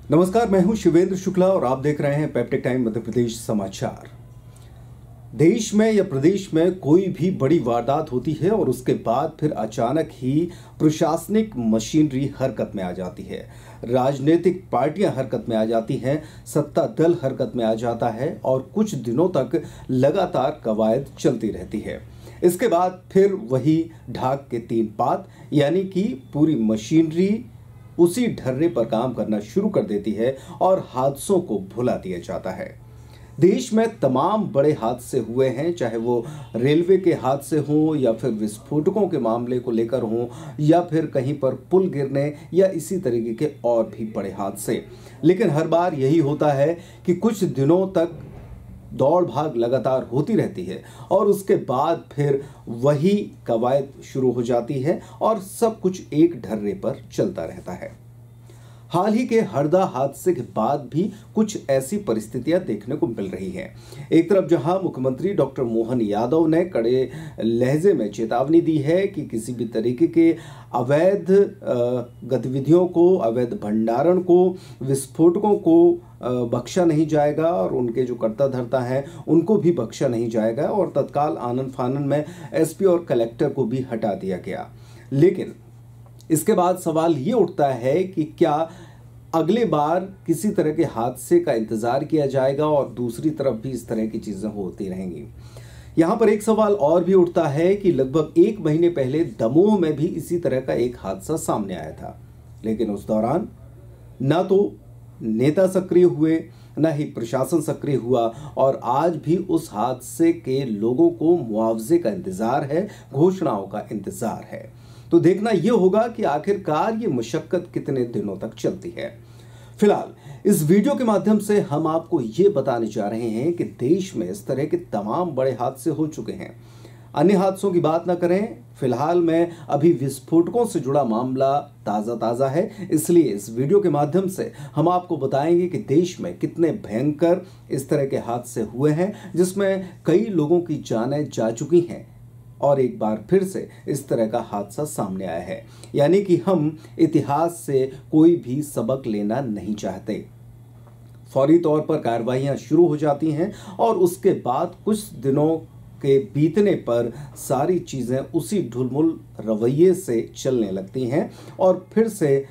नमस्कार, मैं हूं शिवेंद्र शुक्ला और आप देख रहे हैं पेप्टिक टाइम मध्य प्रदेश समाचार। देश में या प्रदेश में कोई भी बड़ी वारदात होती है और उसके बाद फिर अचानक ही प्रशासनिक मशीनरी हरकत में आ जाती है, राजनीतिक पार्टियां हरकत में आ जाती हैं, सत्ता दल हरकत में आ जाता है और कुछ दिनों तक लगातार कवायद चलती रहती है। इसके बाद फिर वही ढाक के तीन पात, यानी कि पूरी मशीनरी उसी ढर्रे पर काम करना शुरू कर देती है और हादसों को भुला दिया जाता है। देश में तमाम बड़े हादसे हुए हैं, चाहे वो रेलवे के हादसे हों या फिर विस्फोटकों के मामले को लेकर हों या फिर कहीं पर पुल गिरने या इसी तरीके के और भी बड़े हादसे। लेकिन हर बार यही होता है कि कुछ दिनों तक दौड़ भाग लगातार होती रहती है और उसके बाद फिर वही कवायद शुरू हो जाती है और सब कुछ एक ढर्रे पर चलता रहता है। हाल ही के हरदा हादसे के बाद भी कुछ ऐसी परिस्थितियां देखने को मिल रही हैं। एक तरफ जहां मुख्यमंत्री डॉक्टर मोहन यादव ने कड़े लहजे में चेतावनी दी है कि किसी भी तरीके के अवैध गतिविधियों को, अवैध भंडारण को, विस्फोटकों को बख्शा नहीं जाएगा और उनके जो कर्ता धर्ता हैं उनको भी बख्शा नहीं जाएगा और तत्काल आनन फानन में एसपी और कलेक्टर को भी हटा दिया गया। लेकिन इसके बाद सवाल ये उठता है कि क्या अगले बार किसी तरह के हादसे का इंतजार किया जाएगा और दूसरी तरफ भी इस तरह की चीजें होती रहेंगी। यहां पर एक सवाल और भी उठता है कि लगभग 1 महीने पहले दमोह में भी इसी तरह का एक हादसा सामने आया था, लेकिन उस दौरान ना तो नेता सक्रिय हुए, न ही प्रशासन सक्रिय हुआ और आज भी उस हादसे के लोगों को मुआवजे का इंतजार है, घोषणाओं का इंतजार है। तो देखना यह होगा कि आखिरकार ये मशक्कत कितने दिनों तक चलती है। फिलहाल इस वीडियो के माध्यम से हम आपको ये बताने जा रहे हैं कि देश में इस तरह के तमाम बड़े हादसे हो चुके हैं। अन्य हादसों की बात ना करें, फिलहाल में अभी विस्फोटकों से जुड़ा मामला ताजा है, इसलिए इस वीडियो के माध्यम से हम आपको बताएंगे कि देश में कितने भयंकर इस तरह के हादसे हुए हैं जिसमें कई लोगों की जानें जा चुकी हैं और एक बार फिर से इस तरह का हादसा सामने आया है। यानी कि हम इतिहास से कोई भी सबक लेना नहीं चाहते। फौरी तौर पर कार्रवाइयां शुरू हो जाती हैं और उसके बाद कुछ दिनों के बीतने पर सारी चीजें उसी ढुलमुल रवैये से चलने लगती हैं और फिर से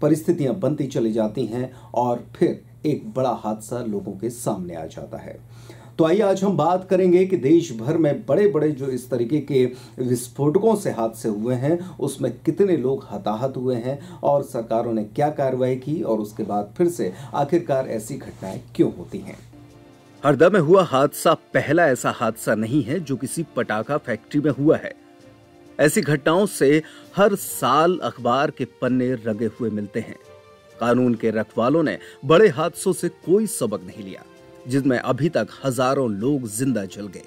परिस्थितियां बनती चली जाती हैं और फिर एक बड़ा हादसा लोगों के सामने आ जाता है। तो आइए आज हम बात करेंगे कि देश भर में बड़े बड़े जो इस तरीके के विस्फोटकों से हादसे हुए हैं उसमें कितने लोग हताहत हुए हैं और सरकारों ने क्या कार्रवाई की और उसके बाद फिर से आखिरकार ऐसी घटनाएं क्यों होती हैं। हरदा में हुआ हादसा पहला ऐसा हादसा नहीं है जो किसी पटाखा फैक्ट्री में हुआ है। ऐसी घटनाओं से हर साल अखबार के पन्ने रंगे हुए मिलते हैं। कानून के रखवालों ने बड़े हादसों से कोई सबक नहीं लिया, जिसमें अभी तक हजारों लोग जिंदा जल गए।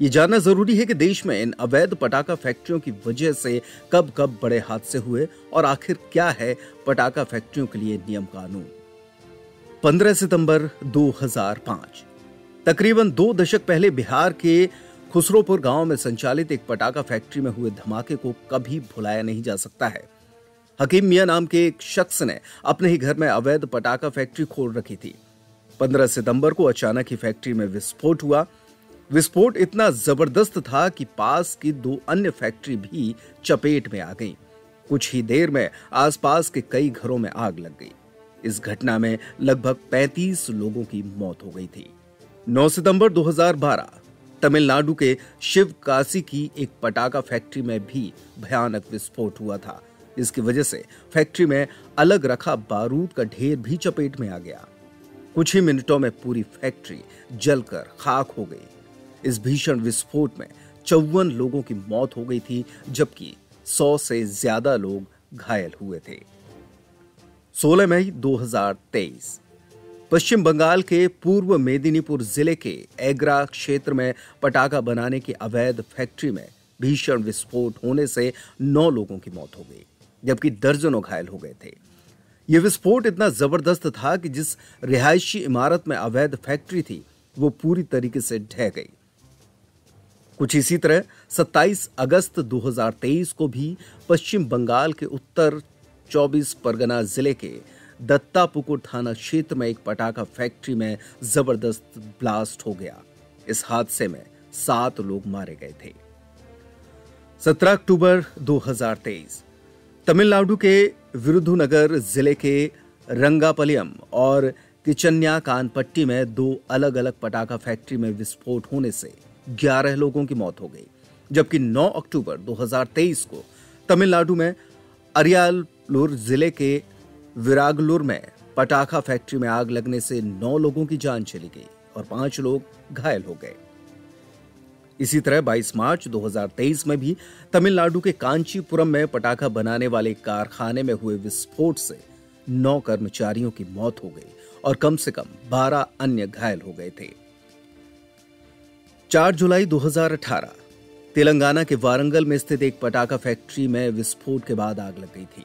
ये जानना जरूरी है कि देश में इन अवैध पटाखा फैक्ट्रियों की वजह से कब कब बड़े हादसे हुए और आखिर क्या है पटाखा फैक्ट्रियों के लिए नियम कानून। 15 सितंबर 2005 तकरीबन 2 दशक पहले बिहार के खुसरोपुर गांव में संचालित एक पटाखा फैक्ट्री में हुए धमाके को कभी भुलाया नहीं जा सकता है। हकीम मियां नाम के एक शख्स ने अपने ही घर में अवैध पटाखा फैक्ट्री खोल रखी थी। 15 सितंबर को अचानक ही फैक्ट्री में विस्फोट हुआ। विस्फोट इतना जबरदस्त था कि पास की 2 अन्य फैक्ट्री भी चपेट में आ गईं। कुछ ही देर में आसपास के कई घरों में आग लग गई। इस घटना में लगभग 35 लोगों की मौत हो गई थी। 9 सितंबर 2012 तमिलनाडु के शिवकाशी की एक पटाखा फैक्ट्री में भी भयानक विस्फोट हुआ था, जिसकी वजह से फैक्ट्री में अलग रखा बारूद का ढेर भी चपेट में आ गया। कुछ ही मिनटों में पूरी फैक्ट्री जलकर खाक हो गई। इस भीषण विस्फोट में 54 लोगों की मौत हो गई थी, जबकि 100 से ज्यादा लोग घायल हुए थे। 16 मई 2023 पश्चिम बंगाल के पूर्व मेदिनीपुर जिले के एग्रा क्षेत्र में पटाखा बनाने की अवैध फैक्ट्री में भीषण विस्फोट होने से 9 लोगों की मौत हो गई, जबकि दर्जनों घायल हो गए थे। यह विस्फोट इतना जबरदस्त था कि जिस रिहायशी इमारत में अवैध फैक्ट्री थी वो पूरी तरीके से ढह गई। कुछ इसी तरह 27 अगस्त 2023 को भी पश्चिम बंगाल के उत्तर 24 परगना जिले के दत्तापुकुर थाना क्षेत्र में एक पटाखा फैक्ट्री में जबरदस्त ब्लास्ट हो गया। इस हादसे में 7 लोग मारे गए थे। 17 अक्टूबर 2023 तमिलनाडु के विरुधुनगर जिले के रंगापलियम और किचन्या कानपट्टी में 2 अलग अलग पटाखा फैक्ट्री में विस्फोट होने से 11 लोगों की मौत हो गई, जबकि 9 अक्टूबर 2023 को तमिलनाडु में अरियालूर जिले के विरागलूर में पटाखा फैक्ट्री में आग लगने से 9 लोगों की जान चली गई और 5 लोग घायल हो गए। इसी तरह 22 मार्च 2023 में भी तमिलनाडु के कांचीपुरम में पटाखा बनाने वाले कारखाने में हुए विस्फोट से 9 कर्मचारियों की मौत हो गई और कम से कम 12 अन्य घायल हो गए थे। 4 जुलाई 2018 तेलंगाना के वारंगल में स्थित एक पटाखा फैक्ट्री में विस्फोट के बाद आग लग गई थी।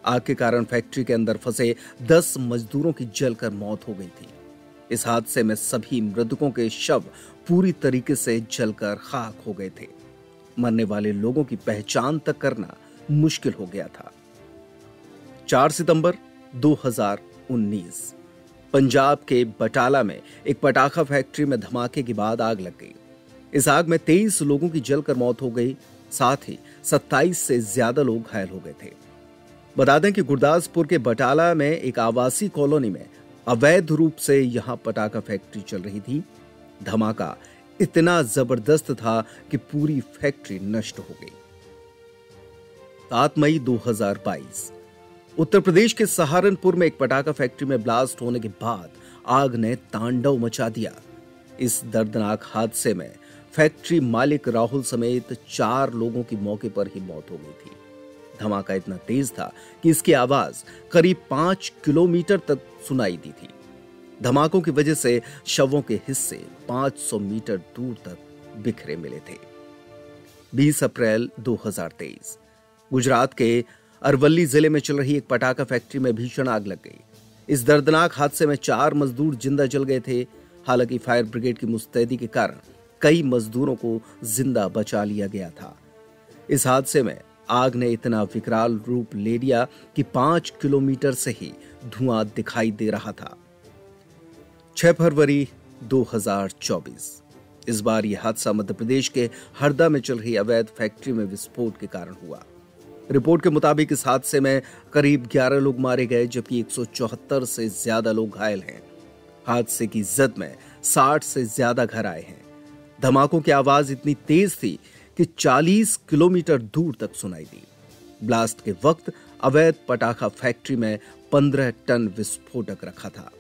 आग के कारण फैक्ट्री के अंदर फंसे 10 मजदूरों की जलकर मौत हो गई थी। इस हादसे में सभी मृतकों के शव पूरी तरीके से जलकर खाक हो गए थे। मरने वाले लोगों की पहचान तक करना मुश्किल हो गया था। 4 सितंबर 2019 पंजाब के बटाला में एक पटाखा फैक्ट्री में धमाके के बाद आग लग गई। इस आग में 23 लोगों की जलकर मौत हो गई, साथ ही 27 से ज्यादा लोग घायल हो गए थे। बता दें कि गुरदासपुर के बटाला में एक आवासीय कॉलोनी में अवैध रूप से यहां पटाखा फैक्ट्री चल रही थी। धमाका इतना जबरदस्त था कि पूरी फैक्ट्री नष्ट हो गई। 7 मई 2022 उत्तर प्रदेश के सहारनपुर में एक पटाखा फैक्ट्री में ब्लास्ट होने के बाद आग ने तांडव मचा दिया। इस दर्दनाक हादसे में फैक्ट्री मालिक राहुल समेत 4 लोगों की मौके पर ही मौत हो गई थी। धमाका इतना तेज था कि इसकी आवाज करीब 5 किलोमीटर तक सुनाई दी थी। धमाकों की वजह से शवों के हिस्से 500 मीटर दूर तक बिखरे मिले थे। 20 अप्रैल 2023 गुजरात के अरवल्ली जिले में चल रही एक पटाखा फैक्ट्री में भीषण आग लग गई। इस दर्दनाक हादसे में 4 मजदूर जिंदा जल गए थे। हालांकि फायर ब्रिगेड की मुस्तैदी के कारण कई मजदूरों को जिंदा बचा लिया गया था। इस हादसे में आग ने इतना विकराल रूप ले लिया कि 5 किलोमीटर से ही धुआं दिखाई दे रहा था। 6 फरवरी 2024 इस बार यह हादसा मध्य प्रदेश के हरदा में चल रही अवैध फैक्ट्री में विस्फोट के कारण हुआ। रिपोर्ट के मुताबिक इस हादसे में करीब 11 लोग मारे गए, जबकि 174 से ज्यादा लोग घायल हैं। हादसे की जद में 60 से ज्यादा घर आए हैं। धमाकों की आवाज इतनी तेज थी कि 40 किलोमीटर दूर तक सुनाई दी। ब्लास्ट के वक्त अवैध पटाखा फैक्ट्री में 15 टन विस्फोटक रखा था।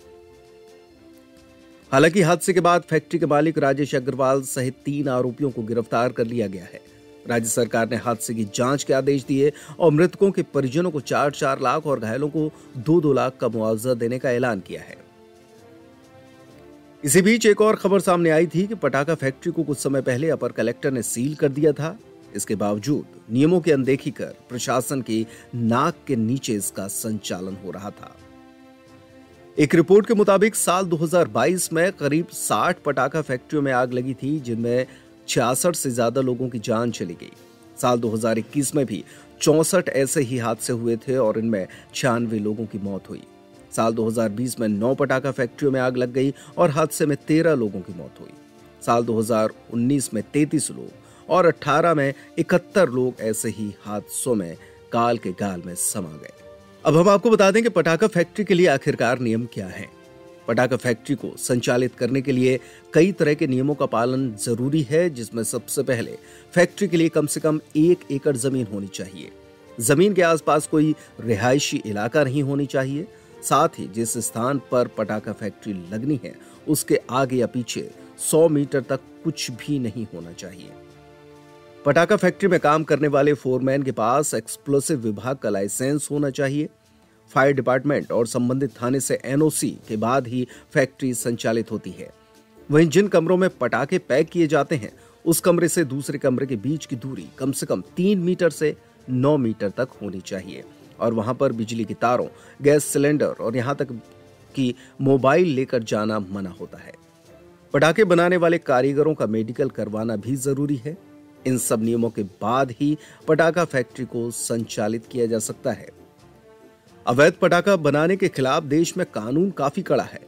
हालांकि हादसे के बाद फैक्ट्री के मालिक राजेश अग्रवाल सहित 3 आरोपियों को गिरफ्तार कर लिया गया है। राज्य सरकार ने हादसे की जांच के आदेश दिए और मृतकों के परिजनों को 4-4 लाख और घायलों को 2-2 लाख का मुआवजा देने का ऐलान किया है। इसी बीच एक और खबर सामने आई थी कि पटाखा फैक्ट्री को कुछ समय पहले अपर कलेक्टर ने सील कर दिया था। इसके बावजूद नियमों की अनदेखी कर प्रशासन की नाक के नीचे इसका संचालन हो रहा था। एक रिपोर्ट के मुताबिक साल 2022 में करीब 60 पटाखा फैक्ट्रियों में आग लगी थी, जिनमें 66 से ज्यादा लोगों की जान चली गई। साल 2021 में भी 64 ऐसे ही हादसे हुए थे और इनमें 96 लोगों की मौत हुई। साल 2020 में 9 पटाखा फैक्ट्रियों में आग लग गई और हादसे में 13 लोगों की मौत हुई। साल 2019 में 33 लोग और 18 में 71 लोग ऐसे ही हादसों में काल के गाल में समा गए। अब हम आपको बता दें कि पटाखा फैक्ट्री के लिए आखिरकार नियम क्या है। पटाखा फैक्ट्री को संचालित करने के लिए कई तरह के नियमों का पालन जरूरी है, जिसमें सबसे पहले फैक्ट्री के लिए कम से कम 1 एकड़ जमीन होनी चाहिए। जमीन के आसपास कोई रिहायशी इलाका नहीं होनी चाहिए। साथ ही जिस स्थान पर पटाखा फैक्ट्री लगनी है उसके आगे या पीछे 100 मीटर तक कुछ भी नहीं होना चाहिए। पटाखा फैक्ट्री में काम करने वाले फोरमैन के पास एक्सप्लोसिव विभाग का लाइसेंस होना चाहिए। फायर डिपार्टमेंट और संबंधित थाने से एनओसी के बाद ही फैक्ट्री संचालित होती है। वहीं जिन कमरों में पटाखे पैक किए जाते हैं उस कमरे से दूसरे कमरे के बीच की दूरी कम से कम 3 मीटर से 9 मीटर तक होनी चाहिए और वहां पर बिजली की तारों, गैस सिलेंडर और यहां तक कि मोबाइल लेकर जाना मना होता है। पटाखे बनाने वाले कारीगरों का मेडिकल करवाना भी जरूरी है। इन सब नियमों के बाद ही पटाखा फैक्ट्री को संचालित किया जा सकता है। अवैध पटाखा बनाने के खिलाफ देश में कानून काफी कड़ा है।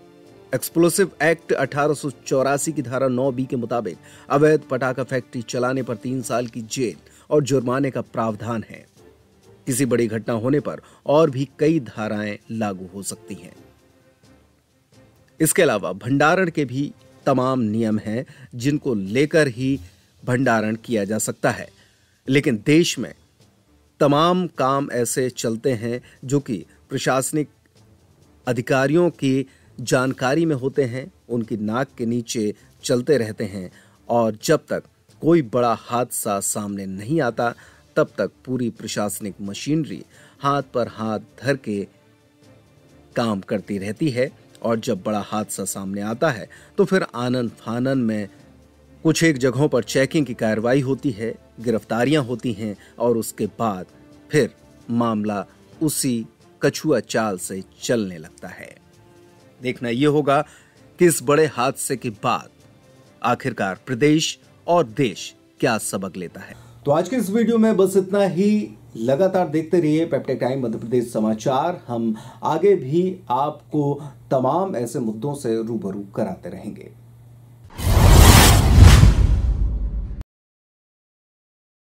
एक्सप्लोसिव एक्ट 1884 की धारा 9B के मुताबिक अवैध पटाखा फैक्ट्री चलाने पर 3 साल की जेल और जुर्माने का प्रावधान है। किसी बड़ी घटना होने पर और भी कई धाराएं लागू हो सकती हैं। इसके अलावा भंडारण के भी तमाम नियम हैं जिनको लेकर ही भंडारण किया जा सकता है। लेकिन देश में तमाम काम ऐसे चलते हैं जो कि प्रशासनिक अधिकारियों की जानकारी में होते हैं, उनकी नाक के नीचे चलते रहते हैं और जब तक कोई बड़ा हादसा सामने नहीं आता तब तक पूरी प्रशासनिक मशीनरी हाथ पर हाथ धर के काम करती रहती है और जब बड़ा हादसा सामने आता है तो फिर आनन फानन में कुछ एक जगहों पर चेकिंग की कार्रवाई होती है, गिरफ्तारियां होती हैं और उसके बाद फिर मामला उसी कछुआ चाल से चलने लगता है। देखना यह होगा कि इस बड़े हादसे के बाद आखिरकार प्रदेश और देश क्या सबक लेता है। तो आज के इस वीडियो में बस इतना ही। लगातार देखते रहिए पेप्टिक टाइम मध्य प्रदेश समाचार। हम आगे भी आपको तमाम ऐसे मुद्दों से रूबरू कराते रहेंगे।